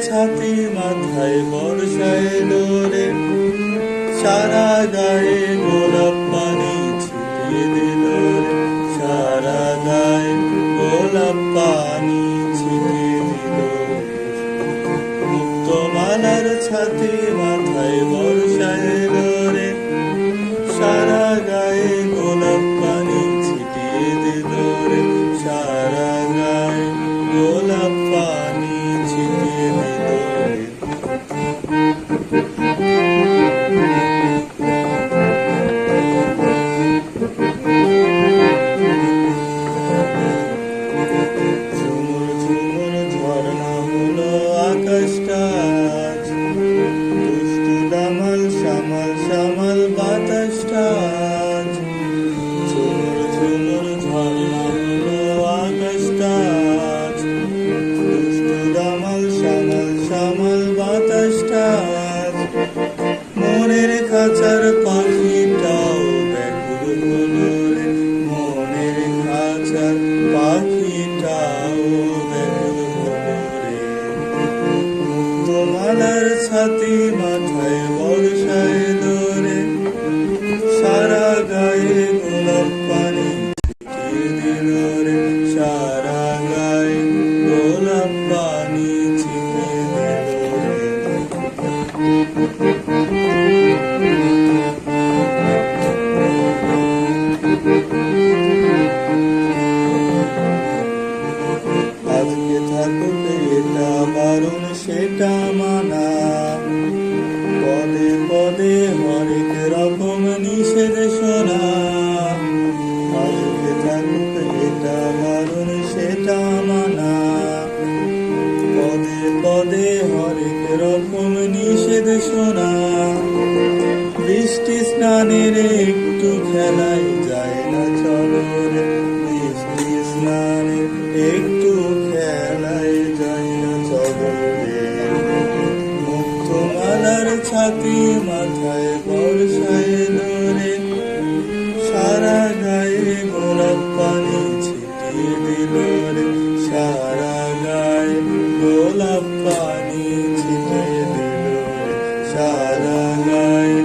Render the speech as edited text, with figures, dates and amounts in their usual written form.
ছাতি মাথায় বর্ষা এলো রে, সারা গায়ে গোলাপ পানি ছিটিয়ে দিল রে, সারা গায়ে গোলাপ পানি ছিটিয়ে দিল। মুক্তমালার ছাতি মাথায় বর্ষা এলো রে, সারা গায়ে গোলাপ পানি ছিটিয়ে দিল রে, সারা গায়ে গোলাপ পানি ছিটিয়ে দিল রে। ঝুমুর ঝুমুর ঝর্ণা হলো আকাশটা আজ, দুষ্টু দামাল সামাল সামাল বাতাসটা আজ। ঝুমুর ঝুমুর ঝর্ণা হলো আকাশটা আজ, দুষ্টু দামাল সামাল সামাল বাতাসটা আজ। মনের খাঁচার পাখিটাও ব্যাকুল হলো রে, মনের খাঁচার পাখিটাও ব্যাকুল হলো রে। মুক্তমালার ছাতি মাথায় বর্ষা এলো রে, সারা গায়ে গোলাপ পানি ছিটিয়ে দিল রে, সারা গায়ে গোলাপ পানি ছিটিয়ে দিল রে। আজকে থাকুক এটা বারণ সেটা মানা, পদে পদে হরেক রকম নিষেধ শোনা। আজকে থাকুক এটা বারণ সেটা মানা, পদে পদে হরেক রকম নিষেধ শোনা। বৃষ্টি স্নানের একটু খেলায় যায় না চলো রে, বৃষ্টি স্নানে একটু খেলায় যায় না চলো রে। মুক্তমালার ছাতি মাথায় বর্ষা এলো রে, সারা গায়ে গোলাপ পানি ছিটিয়ে দিল রে, সারা গায়ে গোলাপ পানি ছিটিয়ে দিল রে, সারা গায়ে